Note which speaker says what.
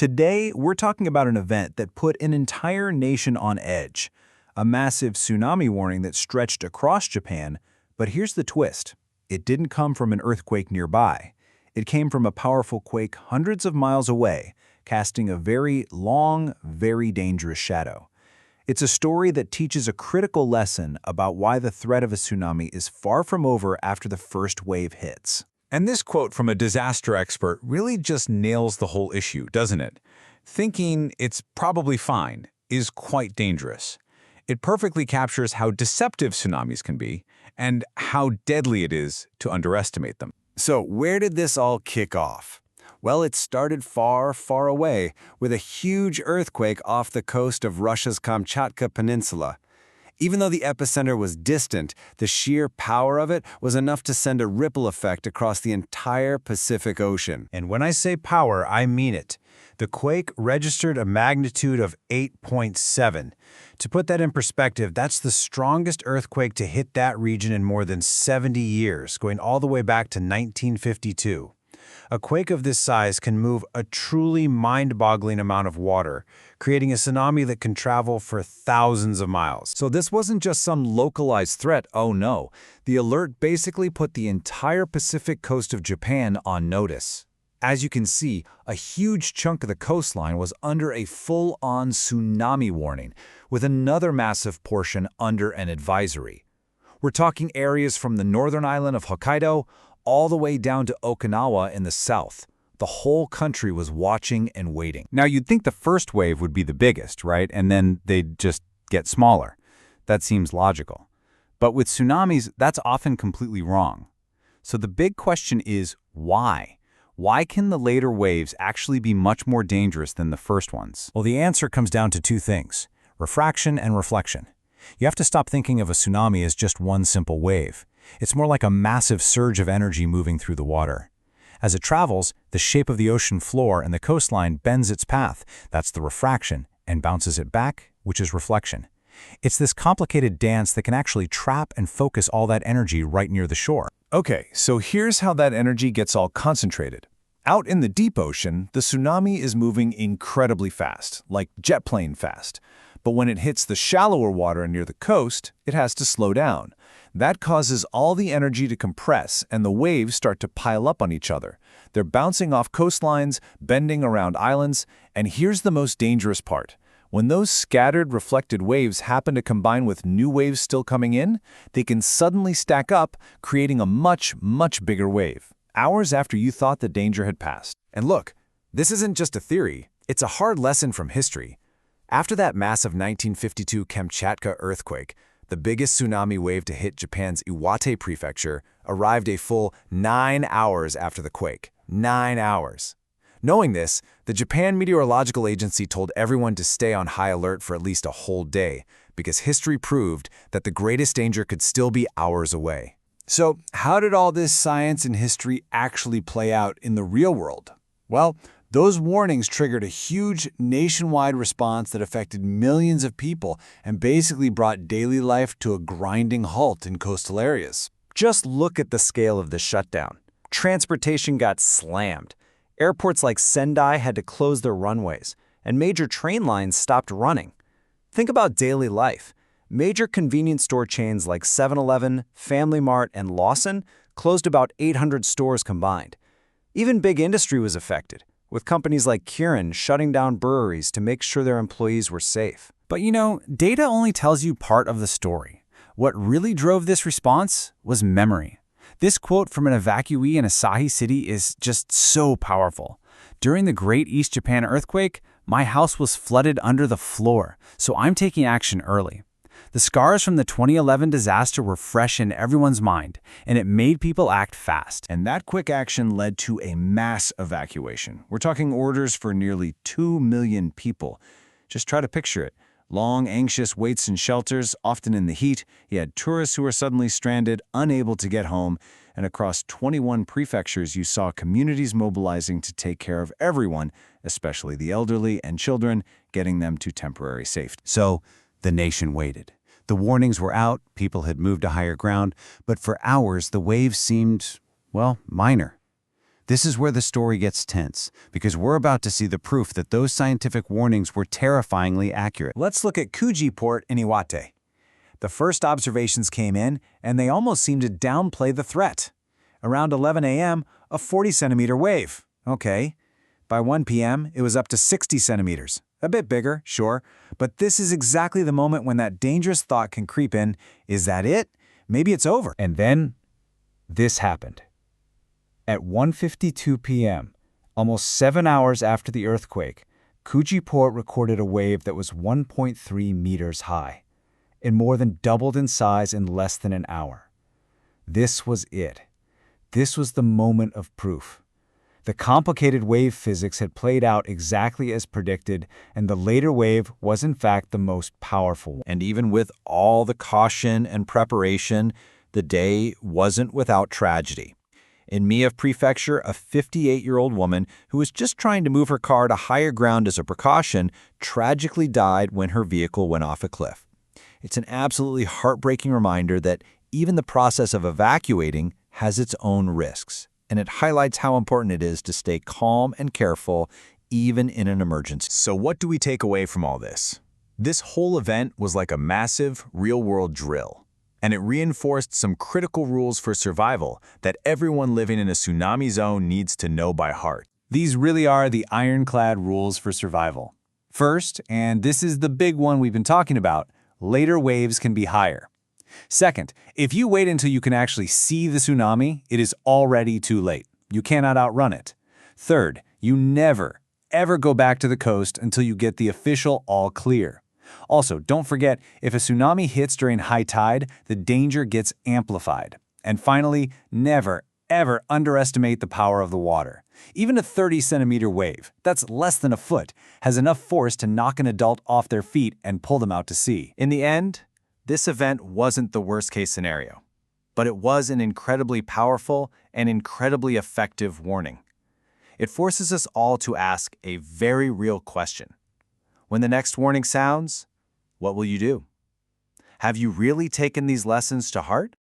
Speaker 1: Today, we're talking about an event that put an entire nation on edge, a massive tsunami warning that stretched across Japan. But here's the twist. It didn't come from an earthquake nearby. It came from a powerful quake hundreds of miles away, casting a very long, very dangerous shadow. It's a story that teaches a critical lesson about why the threat of a tsunami is far from over after the first wave hits.
Speaker 2: And this quote from a disaster expert really just nails the whole issue, doesn't it? Thinking it's probably fine is quite dangerous. It perfectly captures how deceptive tsunamis can be and how deadly it is to underestimate them.
Speaker 3: So where did this all kick off? Well, it started far, far away with a huge earthquake off the coast of Russia's Kamchatka Peninsula. Even though the epicenter was distant, the sheer power of it was enough to send a ripple effect across the entire Pacific Ocean.
Speaker 1: And when I say power, I mean it. The quake registered a magnitude of 8.7. To put that in perspective, that's the strongest earthquake to hit that region in more than 70 years, going all the way back to 1952. A quake of this size can move a truly mind-boggling amount of water, creating a tsunami that can travel for thousands of miles.
Speaker 3: So this wasn't just some localized threat, oh no. The alert basically put the entire Pacific coast of Japan on notice. As you can see, a huge chunk of the coastline was under a full-on tsunami warning, with another massive portion under an advisory. We're talking areas from the northern island of Hokkaido all the way down to Okinawa in the south. The whole country was watching and waiting.
Speaker 2: Now, you'd think the first wave would be the biggest, right? And then they'd just get smaller. That seems logical. But with tsunamis, that's often completely wrong. So the big question is, why? Why can the later waves actually be much more dangerous than the first ones?
Speaker 1: Well, the answer comes down to two things: refraction and reflection. You have to stop thinking of a tsunami as just one simple wave. It's more like a massive surge of energy moving through the water. As it travels, the shape of the ocean floor and the coastline bends its path. That's the refraction, and bounces it back, which is reflection. It's this complicated dance that can actually trap and focus all that energy right near the shore.
Speaker 3: Okay, so here's how that energy gets all concentrated. Out in the deep ocean, the tsunami is moving incredibly fast, like jet plane fast. But when it hits the shallower water near the coast, it has to slow down. That causes all the energy to compress, and the waves start to pile up on each other. They're bouncing off coastlines, bending around islands, and here's the most dangerous part. When those scattered, reflected waves happen to combine with new waves still coming in, they can suddenly stack up, creating a much, much bigger wave, hours after you thought the danger had passed. And look, this isn't just a theory, it's a hard lesson from history. After that massive 1952 Kamchatka earthquake, the biggest tsunami wave to hit Japan's Iwate prefecture arrived a full 9 hours after the quake. 9 hours. Knowing this, the Japan Meteorological Agency told everyone to stay on high alert for at least a whole day, because history proved that the greatest danger could still be hours away. So, how did all this science and history actually play out in the real world? Well, those warnings triggered a huge nationwide response that affected millions of people and basically brought daily life to a grinding halt in coastal areas.
Speaker 4: Just look at the scale of the shutdown. Transportation got slammed. Airports like Sendai had to close their runways, and major train lines stopped running. Think about daily life. Major convenience store chains like 7-Eleven, Family Mart, and Lawson closed about 800 stores combined. Even big industry was affected, with companies like Kirin shutting down breweries to make sure their employees were safe.
Speaker 1: But you know, data only tells you part of the story. What really drove this response was memory. This quote from an evacuee in Asahi City is just so powerful. During the Great East Japan earthquake, my house was flooded under the floor, so I'm taking action early. The scars from the 2011 disaster were fresh in everyone's mind, and it made people act fast.
Speaker 3: And that quick action led to a mass evacuation. We're talking orders for nearly 2 million people. Just try to picture it. Long, anxious waits in shelters, often in the heat. You had tourists who were suddenly stranded, unable to get home. And across 21 prefectures, you saw communities mobilizing to take care of everyone, especially the elderly and children, getting them to temporary safety.
Speaker 2: So, the nation waited. The warnings were out, people had moved to higher ground, but for hours the waves seemed, well, minor. This is where the story gets tense, because we're about to see the proof that those scientific warnings were terrifyingly accurate.
Speaker 1: Let's look at Kuji Port in Iwate. The first observations came in, and they almost seemed to downplay the threat. Around 11 a.m., a 40-centimeter wave. Okay. By 1 p.m., it was up to 60 centimeters. A bit bigger, sure, but this is exactly the moment when that dangerous thought can creep in. Is that it? Maybe it's over.
Speaker 2: And then, this happened. At 1:52 p.m., almost 7 hours after the earthquake, Kuji Port recorded a wave that was 1.3 meters high. It more than doubled in size in less than an hour. This was it. This was the moment of proof. The complicated wave physics had played out exactly as predicted, and the later wave was in fact the most powerful one.
Speaker 1: And even with all the caution and preparation, the day wasn't without tragedy. In Mie Prefecture, a 58-year-old woman who was just trying to move her car to higher ground as a precaution tragically died when her vehicle went off a cliff. It's an absolutely heartbreaking reminder that even the process of evacuating has its own risks, and it highlights how important it is to stay calm and careful even in an emergency. So what do we take away from all this? This whole event was like a massive, real-world drill. And it reinforced some critical rules for survival that everyone living in a tsunami zone needs to know by heart. These really are the ironclad rules for survival. First, and this is the big one we've been talking about, later waves can be higher. Second, if you wait until you can actually see the tsunami, it is already too late. You cannot outrun it. Third, you never, ever go back to the coast until you get the official all clear. Also, don't forget, if a tsunami hits during high tide, the danger gets amplified. And finally, never, ever underestimate the power of the water. Even a 30-centimeter wave, that's less than a foot, has enough force to knock an adult off their feet and pull them out to sea. In the end, this event wasn't the worst-case scenario, but it was an incredibly powerful and incredibly effective warning. It forces us all to ask a very real question. When the next warning sounds, what will you do? Have you really taken these lessons to heart?